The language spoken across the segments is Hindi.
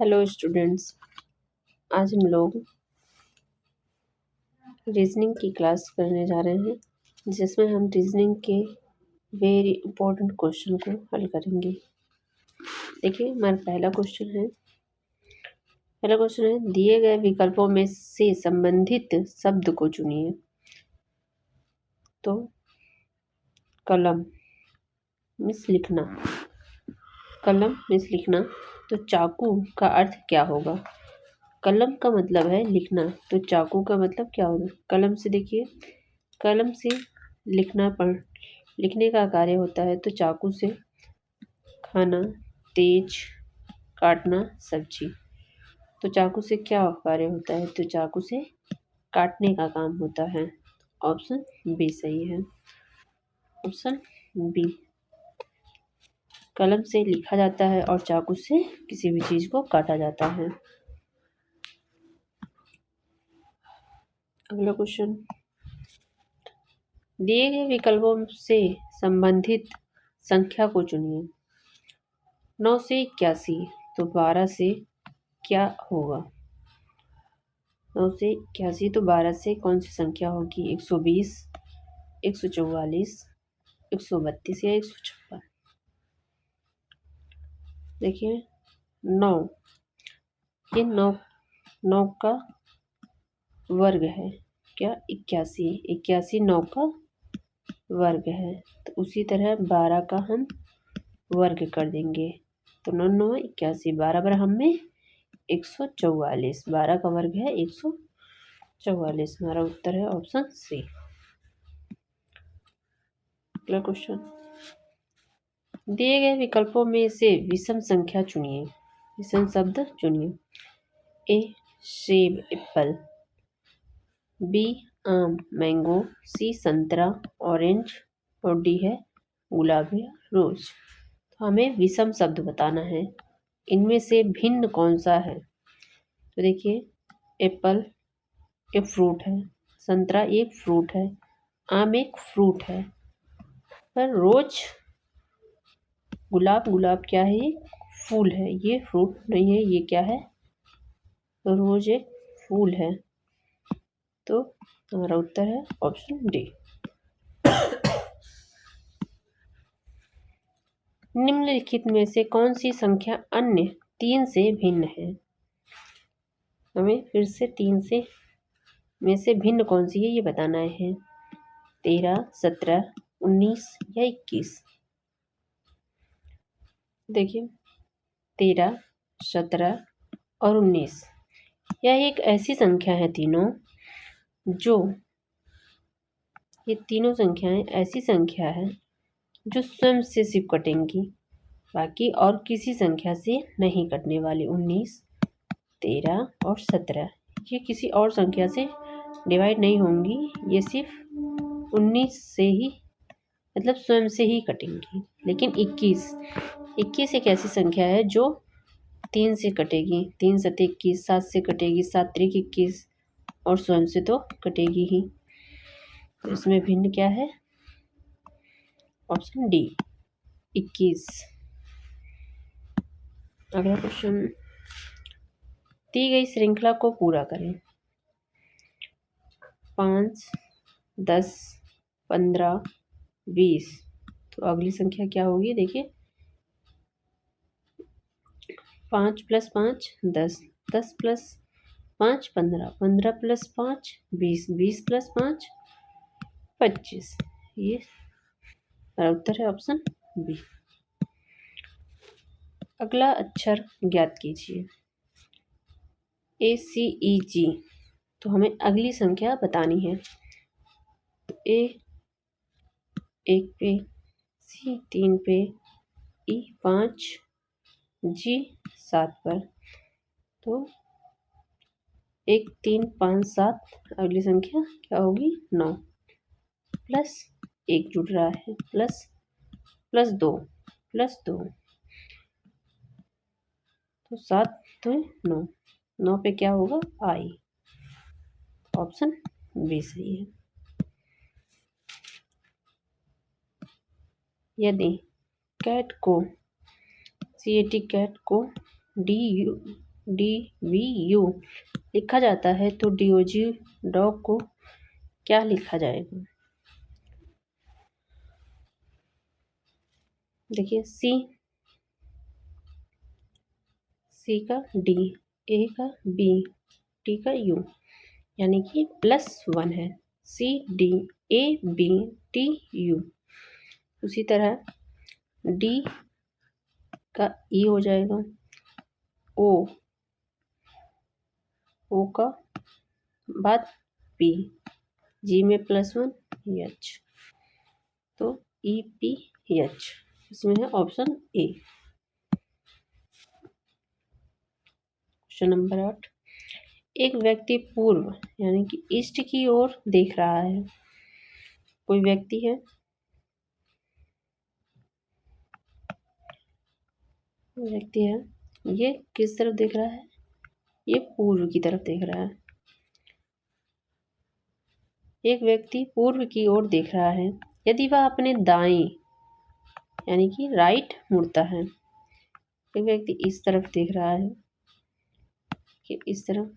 Hello students. आज हम लोग रीजनिंग की क्लास करने जा रहे हैं जिसमें हम रीजनिंग के वेरी इंपॉर्टेंट क्वेश्चन को हल करेंगे। देखिए हमारा पहला क्वेश्चन है दिए गए विकल्पों में से संबंधित शब्द को चुनिए। तो कलम मीन्स लिखना, कलम मीन्स लिखना। तो चाकू का अर्थ क्या होगा? कलम का मतलब है लिखना, तो चाकू का मतलब क्या होगा? कलम से देखिए, कलम से लिखने का कार्य होता है। तो चाकू से खाना, तेज काटना, सब्जी। तो चाकू से क्या कार्य होता है? तो चाकू से काटने का काम होता है। ऑप्शन बी सही है। ऑप्शन बी, कलम से लिखा जाता है और चाकू से किसी भी चीज को काटा जाता है। अगला क्वेश्चन, दिए गए विकल्पों से संबंधित संख्या को चुनिए। 9 से 81, तो 12 से क्या होगा? 9 से 81, तो 12 से कौन सी संख्या होगी? 120, 144, 132 या 156? देखिए 9, ये 9 का वर्ग है। क्या? 81, 81 9 का वर्ग है। तो उसी तरह 12 का हम वर्ग कर देंगे। तो 9 9 81, 12 बराबर हमें 144। 12 का वर्ग है 144। हमारा उत्तर है ऑप्शन सी। अगला क्वेश्चन, दिए गए विकल्पों में से विषम संख्या चुनिए। विषम शब्द चुनिए। ए सेब एप्पल, बी आम मैंगो, सी संतरा ऑरेंज और डी है गुलाब या रोज। तो हमें विषम शब्द बताना है, इनमें से भिन्न कौन सा है? तो देखिए एप्पल एक फ्रूट है, संतरा एक फ्रूट है, आम एक फ्रूट है, पर रोज गुलाब क्या है? ये फूल है, ये फ्रूट नहीं है। ये क्या है? तो रोज एक फूल है। तो हमारा उत्तर है ऑप्शन डी। निम्नलिखित में से कौन सी संख्या अन्य 3 से भिन्न है? हमें फिर से 3 से में से भिन्न कौन सी है ये बताना है। 13, 17, 19 या 21? देखिए 13, 17 और 19, यह एक ऐसी संख्या है तीनों, जो ये तीनों संख्याएं ऐसी संख्या है जो स्वयं से सिर्फ कटेंगी, बाकी और किसी संख्या से नहीं कटने वाली। 19, 13 और 17 ये किसी और संख्या से डिवाइड नहीं होंगी, ये सिर्फ 19 से ही मतलब स्वयं से ही कटेंगी। लेकिन 21 एक ऐसी संख्या है जो 3 से कटेगी। 3 सत्ते 21, 7 से कटेगी, 7 त्रिक 21 और स्वयं से तो कटेगी ही। तो इसमें भिन्न क्या है? Option D 21। अगला क्वेश्चन, दी गई श्रृंखला को पूरा करें। 5, 10, 15, 20। तो अगली संख्या क्या होगी? देखिए 5 + 5 10, 10 + 5 15, 15 + 5 20, 20 + 5 25। ये हमारा उत्तर है ऑप्शन बी। अगला अक्षर ज्ञात कीजिए। ACEG। तो हमें अगली संख्या बतानी है। तो A 1 पे, C 3 पे, E 5, G 7 पर। तो 1 3 5 7, अगली संख्या क्या होगी? 9 प्लस 1 जुड़ रहा है, प्लस 2 प्लस 2, तो 7 तो 9, 9 पे क्या होगा? आई। ऑप्शन बी सही है। यदि कैट को CAT कैट को DVU लिखा जाता है तो DOG डॉग को क्या लिखा जाएगा? देखिए C का D, A का B, T का U, यानी कि +1 है। CDABTU। उसी तरह D का E हो जाएगा, O का बाद P, G में +1 H, तो EPH इसमें है ऑप्शन ए। क्वेश्चन नंबर 8, एक व्यक्ति पूर्व यानी कि ईस्ट की ओर देख रहा है। कोई व्यक्ति है, ये किस तरफ देख रहा है? ये पूर्व की तरफ देख रहा है। एक व्यक्ति पूर्व की ओर देख रहा है। यदि वह अपने दाएं यानी कि राइट मुड़ता है, एक व्यक्ति इस तरफ देख रहा है कि इस तरफ,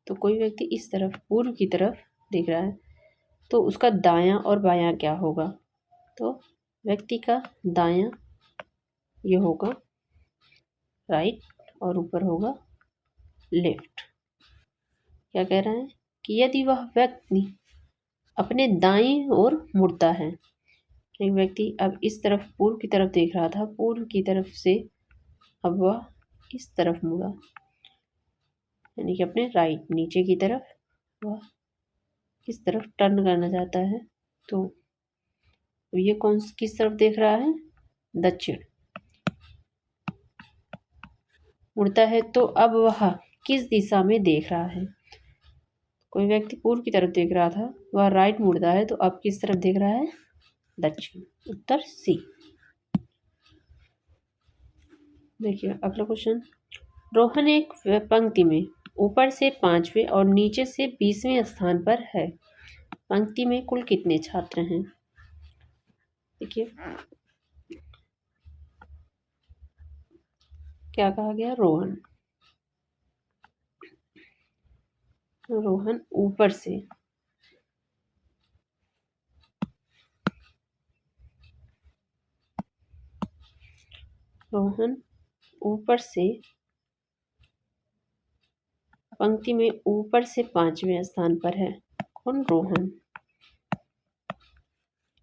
तो कोई व्यक्ति इस तरफ पूर्व की तरफ देख रहा है, तो उसका दायां और बायां क्या होगा? तो व्यक्ति का दायां ये होगा राइट और ऊपर होगा लेफ्ट। क्या कह रहा है कि यदि वह व्यक्ति अपने दाईं ओर मुड़ता है, एक व्यक्ति अब इस तरफ पूर्व की तरफ देख रहा था, पूर्व की तरफ से अब वह इस तरफ मुड़ा, यानी कि अपने राइट नीचे की तरफ वह इस तरफ टर्न करना चाहता है, तो ये किस तरफ देख रहा है? दक्षिण मुड़ता है, तो अब वह किस दिशा में देख रहा है? कोई व्यक्ति पूर्व की तरफ देख रहा था, वह राइट मुड़ता है, तो अब किस तरफ देख रहा है? दक्षिण। उत्तर सी। देखिए अगला क्वेश्चन, रोहन एक पंक्ति में ऊपर से 5वें और नीचे से 20वें स्थान पर है। पंक्ति में कुल कितने छात्र हैं? देखिए क्या कहा गया? रोहन ऊपर से पंक्ति में ऊपर से 5वें स्थान पर है। कौन? रोहन।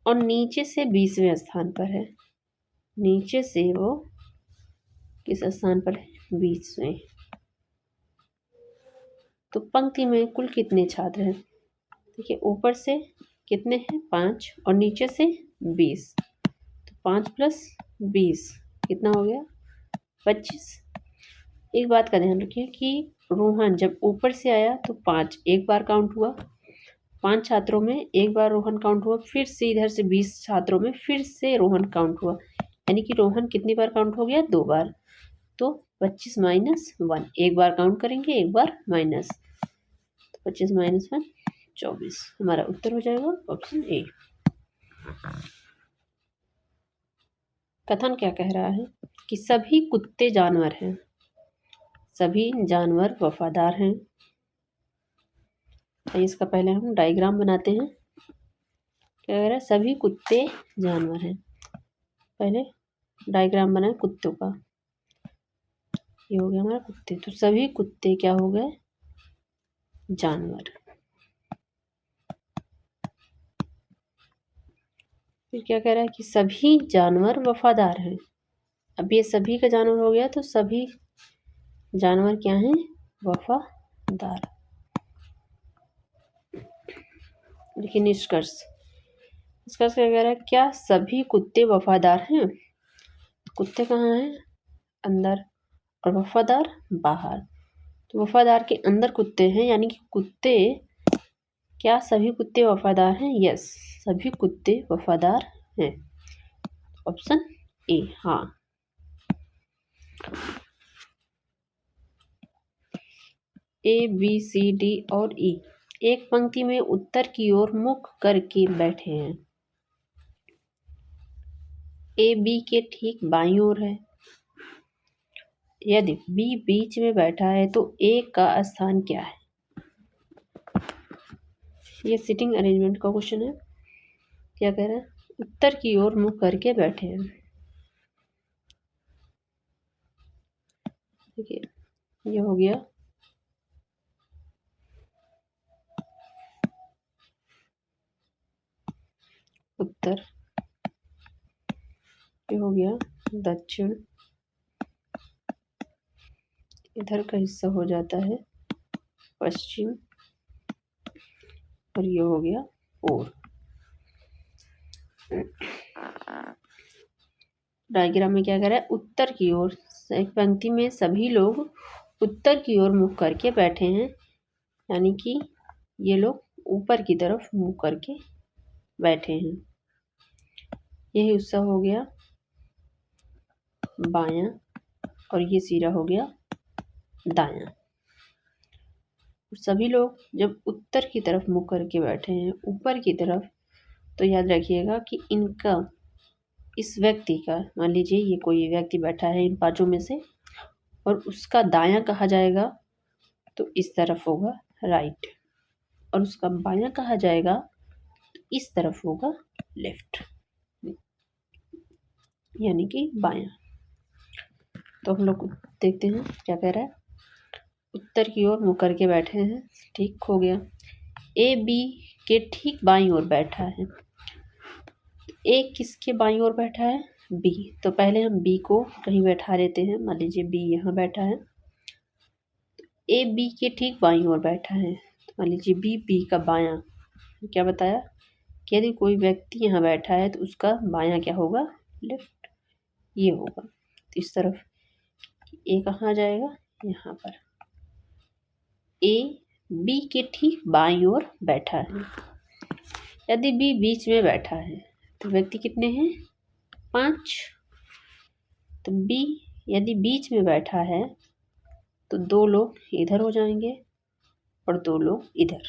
और नीचे से 20वें स्थान पर है। नीचे से वो किस स्थान पर है? 20वें। तो पंक्ति में कुल कितने छात्र हैं? देखिए ऊपर से कितने हैं? 5 और नीचे से 20, तो 5 + 20 कितना हो गया? 25। एक बात का ध्यान रखिए कि रोहन जब ऊपर से आया तो 5 एक बार काउंट हुआ, 5 छात्रों में एक बार रोहन काउंट हुआ, फिर से इधर से 20 छात्रों में फिर से रोहन काउंट हुआ, यानी कि रोहन कितनी बार काउंट हो गया? 2 बार। तो 25 - 1 एक बार काउंट करेंगे, एक बार माइनस, तो 25 - 1 24। हमारा उत्तर हो जाएगा ऑप्शन ए। कथन क्या कह रहा है कि सभी कुत्ते जानवर हैं, सभी जानवर वफादार हैं। तो इसका पहले हम डायग्राम बनाते हैं। क्या कह रहा है? सभी कुत्ते जानवर हैं। पहले डायग्राम बनाए कुत्तों का। ये हो गया हमारा कुत्ते, तो सभी कुत्ते क्या हो गए? जानवर। फिर क्या कह रहा है कि सभी जानवर वफादार हैं। अब ये सभी का जानवर हो गया, तो सभी जानवर क्या हैं? वफादार। देखिए निष्कर्ष क्या कह रहा है? क्या सभी कुत्ते वफादार हैं? कुत्ते कहाँ हैं? अंदर, और वफादार बाहर। तो वफादार के अंदर कुत्ते हैं, यानी कि कुत्ते, क्या सभी कुत्ते वफादार हैं? यस, सभी कुत्ते वफादार हैं। Option A. हाँ। A, B, C, D और E एक पंक्ति में उत्तर की ओर मुख करके बैठे हैं। A B के ठीक बाईं ओर है, यदि बी बीच में बैठा है तो ए का स्थान क्या है? ये सिटिंग अरेंजमेंट का क्वेश्चन है। क्या कह रहा है? उत्तर की ओर मुख करके बैठे हैं। देखिए ये हो गया उत्तर, ये हो गया दक्षिण, इधर का हिस्सा हो जाता है पश्चिम, और ये हो गया पूर्व। डायग्राम में क्या कर रहा है? उत्तर की ओर, एक पंक्ति में सभी लोग उत्तर की ओर मुख करके बैठे हैं, यानी कि ये लोग ऊपर की तरफ मुख करके बैठे हैं। यही हिस्सा हो गया बायां, और ये सिरा हो गया दायां। सभी लोग जब उत्तर की तरफ मुख करके बैठे हैं, ऊपर की तरफ, तो याद रखिएगा कि इनका, इस व्यक्ति का, मान लीजिए ये कोई व्यक्ति बैठा है इन पांचों में से, और उसका दायां कहा जाएगा तो इस तरफ होगा राइट, और उसका बायां कहा जाएगा तो इस तरफ होगा लेफ्ट, यानी कि बायां। तो हम लोग देखते हैं क्या कह रहा है। उत्तर की ओर मुख करके बैठे हैं, ठीक हो गया। ए बी के ठीक बाईं ओर बैठा है। ए किसके बाईं ओर बैठा है? बी। तो पहले हम बी को कहीं बैठा लेते हैं। मान लीजिए बी यहाँ बैठा है, ए बी के ठीक बाईं ओर बैठा है। तो मान लीजिए बी का बायां, क्या बताया कि यदि कोई व्यक्ति यहाँ बैठा है तो उसका बायां क्या होगा? लेफ्ट, ये होगा। तो इस तरफ ए कहाँ जाएगा? यहाँ पर। ए बी के ठीक बाईं ओर बैठा है। यदि बी बीच में बैठा है तो व्यक्ति कितने हैं? 5। तो बी यदि बीच में बैठा है तो 2 लोग इधर हो जाएंगे और 2 लोग इधर।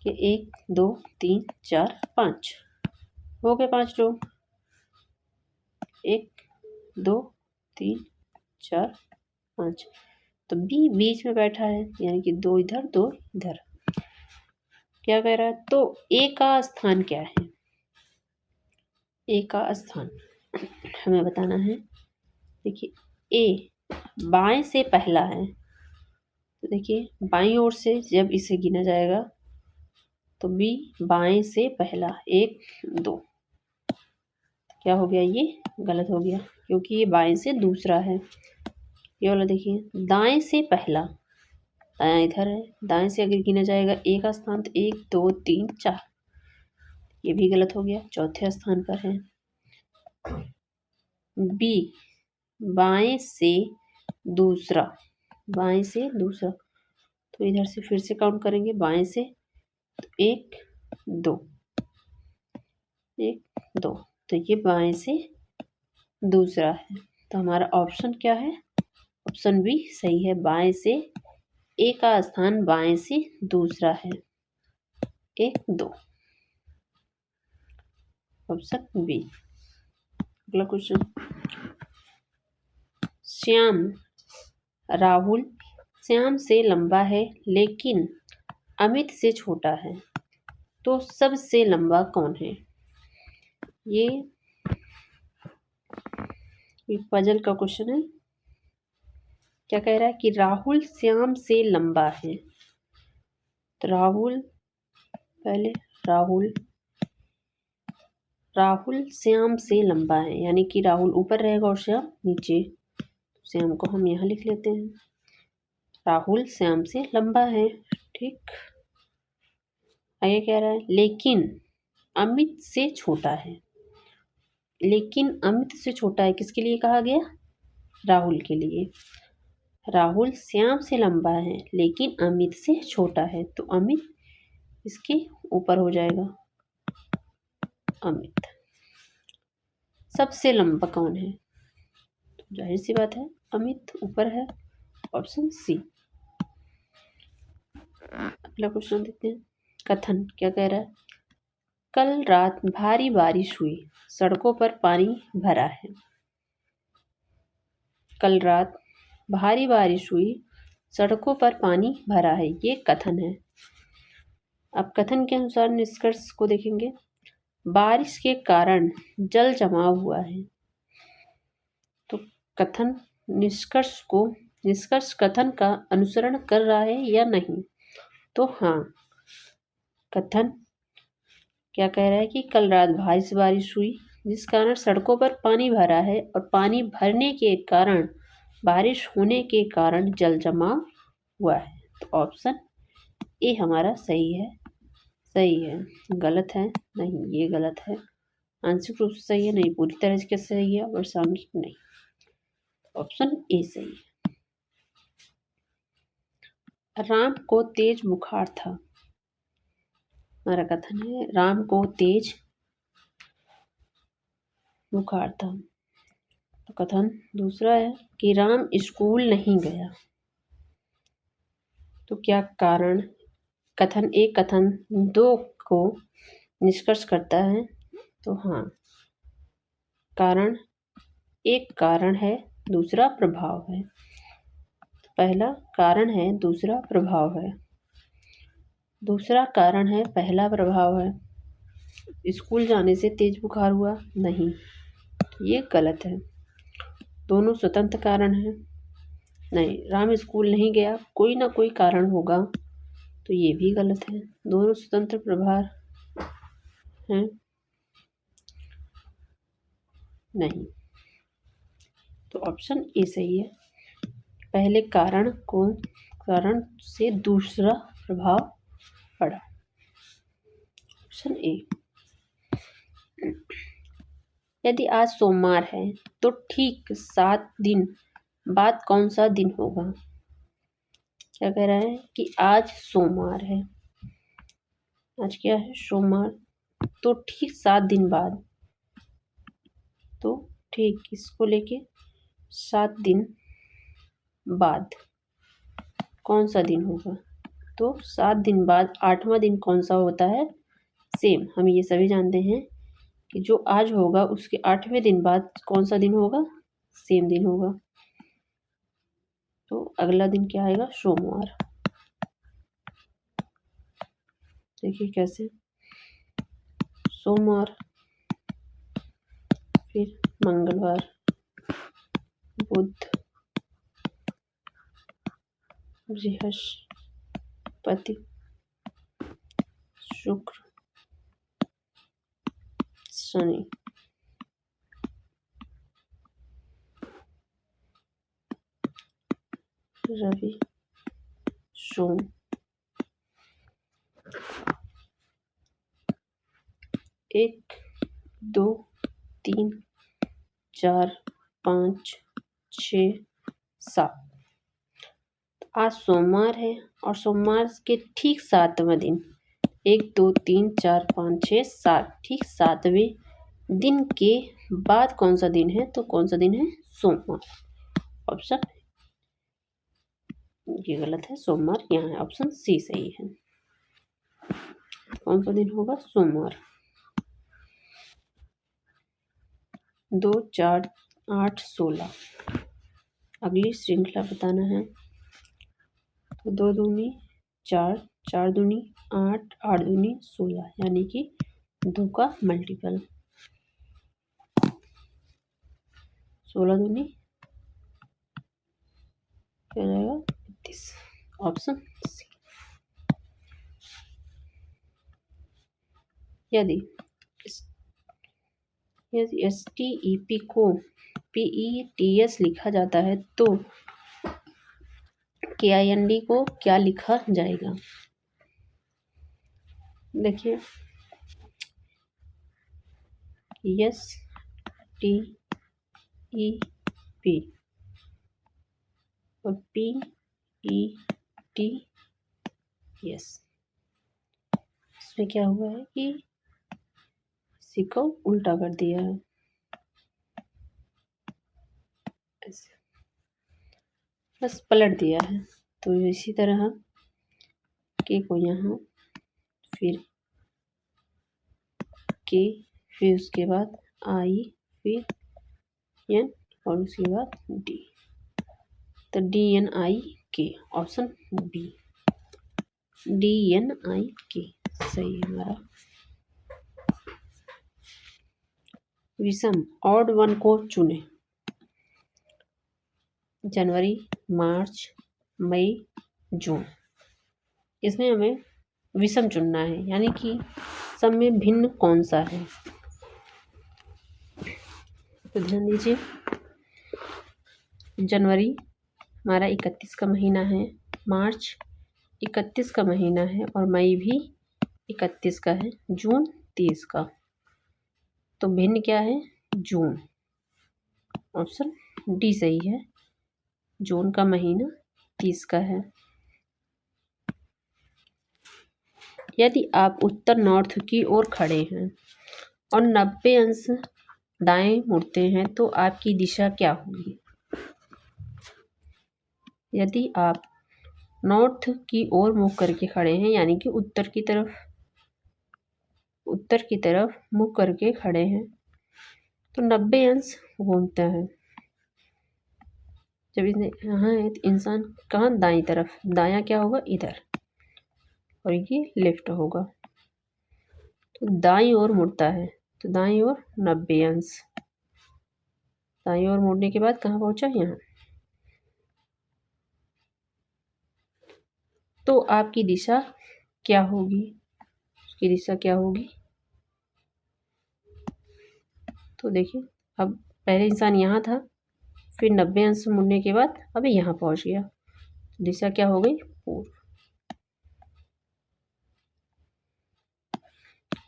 ये 1 2 3 4 5 हो गए 5 लोग। 1 2 3 4 5। तो बी बीच में बैठा है, यानी कि 2 इधर 2 इधर। क्या कह रहा है? तो ए का स्थान क्या है? ए का स्थान हमें बताना है। देखिए ए बाएं से पहला है, तो देखिए बाईं ओर से जब इसे गिना जाएगा तो बी बाएं से पहला 1 2। क्या हो गया? ये गलत हो गया क्योंकि ये बाएं से दूसरा है। ये वाला देखिए दाएं से पहला, दायां इधर है, दाएं से अगर गिना जाएगा ए का स्थान तो 1 2 3 4। ये भी गलत हो गया, चौथे स्थान पर है। बी बाएं से दूसरा, बाएं से दूसरा, तो इधर से फिर से काउंट करेंगे बाएं से, तो 1 2 1 2। तो ये बाएं से दूसरा है, तो हमारा ऑप्शन क्या है? ऑप्शन बी सही है। बाएं से, ए का स्थान बाएं से दूसरा है, 1 2, ऑप्शन बी। अगला क्वेश्चन। श्याम से लंबा है लेकिन अमित से छोटा है, तो सबसे लंबा कौन है? ये पजल का क्वेश्चन है। क्या कह रहा है कि राहुल श्याम से लंबा है। तो राहुल श्याम से लंबा है, यानी कि राहुल ऊपर रहेगा और श्याम नीचे। श्याम को हम यहाँ लिख लेते हैं। राहुल श्याम से लंबा है, ठीक। आगे कह रहा है लेकिन अमित से छोटा है। लेकिन अमित से छोटा है किसके लिए कहा गया? राहुल के लिए। राहुल श्याम से लंबा है लेकिन अमित से छोटा है, तो अमित इसके ऊपर हो जाएगा। अमित सबसे लंबा कौन है? तो जाहिर सी बात है अमित ऊपर है, ऑप्शन सी। अगला क्वेश्चन देखते हैं। कथन क्या कह रहा है? कल रात भारी बारिश हुई, सड़कों पर पानी भरा है। कल रात भारी बारिश हुई, सड़कों पर पानी भरा है। ये कथन है। अब कथन के अनुसार निष्कर्ष को देखेंगे। बारिश के कारण जल जमाव हुआ है। तो कथन निष्कर्ष कथन का अनुसरण कर रहा है या नहीं? तो हाँ, कथन क्या कह रहा है कि कल रात भारी से बारिश हुई जिस कारण सड़कों पर पानी भरा है और पानी भरने के कारण बारिश होने के कारण जल जमाव हुआ है। तो ऑप्शन ए हमारा सही है। गलत है? नहीं, ये गलत है। आंशिक रूप से सही है, नहीं पूरी तरह से सही है, और सामयिक नहीं। ऑप्शन ए सही है। राम को तेज बुखार था। हमारा कथन है राम को तेज बुखार था। तो कथन दूसरा है कि राम स्कूल नहीं गया। तो क्या कारण? कथन एक कथन दो को निष्कर्ष करता है। तो हाँ, कारण एक कारण है, दूसरा प्रभाव है। पहला कारण है, दूसरा प्रभाव है। दूसरा कारण है, पहला प्रभाव है। स्कूल जाने से तेज बुखार हुआ? नहीं, ये गलत है। दोनों स्वतंत्र कारण हैं। नहीं, राम स्कूल नहीं गया, कोई ना कोई कारण होगा, तो ये भी गलत है। दोनों स्वतंत्र प्रभाव हैं? नहीं, तो ऑप्शन ए सही है। पहले कारण से दूसरा प्रभाव पड़ा। Option A. यदि आज सोमवार है तो ठीक 7 दिन बाद कौन सा दिन होगा? क्या कह रहा है कि आज सोमवार है। आज क्या है? सोमवार। तो ठीक 7 दिन बाद, तो ठीक इसको लेके 7 दिन बाद कौन सा दिन होगा? तो 7 दिन बाद 8वां दिन कौन सा होता है? सेम। हम ये सभी जानते हैं कि जो आज होगा उसके 8वें दिन बाद कौन सा दिन होगा? सेम दिन होगा। तो अगला दिन क्या आएगा? सोमवार। देखिए कैसे, सोमवार, फिर मंगलवार, बुध, बृहस्पति, शुक्र, शनि। रवि, सोम। 1 2 3 4 5 6 7। आज सोमवार है और सोमवार के ठीक 7वां दिन, 1 2 3 4 5 6 7, ठीक 7वें दिन के बाद कौन सा दिन है? तो कौन सा दिन है? सोमवार। ऑप्शन ये गलत है, सोमवार यहाँ है। ऑप्शन सी सही है। कौन सा दिन होगा? सोमवार। 2 4 8 16। अगली श्रृंखला बताना है। तो 2 दूनी 4, 4 दूनी 8, 8 दूनी 16, यानी कि 2 का मल्टीपल। 16 दूनी क्या जाएगा? 32। Option C. यदि STEP को PETS लिखा जाता है तो KIND को क्या लिखा जाएगा? देखिए, STEP और PETS, इसमें क्या हुआ है कि इसी को उल्टा कर दिया है, ऐसे बस पलट दिया है। तो इसी तरह के को यहाँ, फिर के, फिर उसके बाद I, फिर N और उसके बाद D। तो DNIK ऑप्शन बी, DNIK सही है हमारा। विषम ऑड वन को चुने। जनवरी, मार्च, मई, जून, इसमें हमें विषम चुनना है, यानी कि सब में भिन्न कौन सा है। तो ध्यान दीजिए, जनवरी हमारा 31 का महीना है, मार्च 31 का महीना है और मई भी 31 का है, जून 30 का। तो भिन्न क्या है? जून, ऑप्शन डी सही है। जून का महीना 30 का है। यदि आप उत्तर नॉर्थ की ओर खड़े हैं और 90 अंश दाएं मुड़ते हैं तो आपकी दिशा क्या होगी? यदि आप नॉर्थ की ओर मुख करके खड़े हैं, यानी कि उत्तर की तरफ मुख करके खड़े हैं, तो 90 अंश घूमता है। जब यहाँ है तो इंसान कहाँ? दाईं तरफ। दायां क्या होगा? इधर, और ये लेफ्ट होगा। तो दाईं ओर मुड़ता है, तो दाईं ओर 90 अंश। दाईं ओर मुड़ने के बाद कहाँ पहुंचा? यहाँ। तो आपकी दिशा क्या होगी? उसकी दिशा क्या होगी? तो देखिए, अब पहले इंसान यहाँ था, फिर 90 अंश मुड़ने के बाद अब यहाँ पहुंच गया। दिशा क्या हो गई? पूर्व,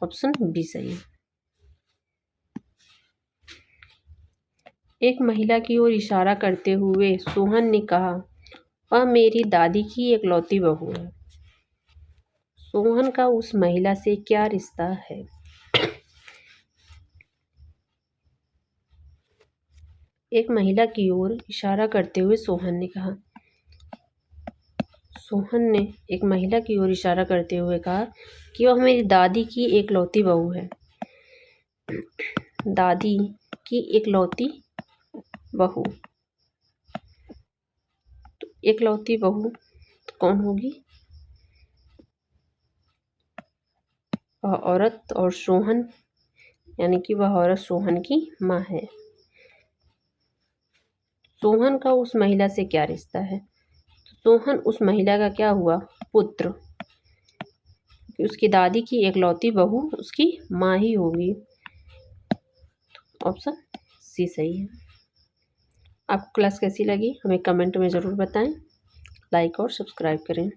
ऑप्शन बी सही है। एक महिला की ओर इशारा करते हुए सोहन ने कहा, वह मेरी दादी की इकलौती बहू है। सोहन का उस महिला से क्या रिश्ता है? एक महिला की ओर इशारा करते हुए सोहन ने कहा, सोहन ने एक महिला की ओर इशारा करते हुए कहा कि वह मेरी दादी की इकलौती बहू है। दादी की इकलौती बहू, तो इकलौती बहू तो कौन होगी? वह औरत, और सोहन यानी कि वह औरत सोहन की माँ है। सोहन का उस महिला से क्या रिश्ता है? सोहन उस महिला का क्या हुआ? पुत्र। उसकी दादी की इकलौती बहू उसकी माँ ही होगी। ऑप्शन सी सही है। आपको क्लास कैसी लगी हमें कमेंट में ज़रूर बताएं। लाइक और सब्सक्राइब करें।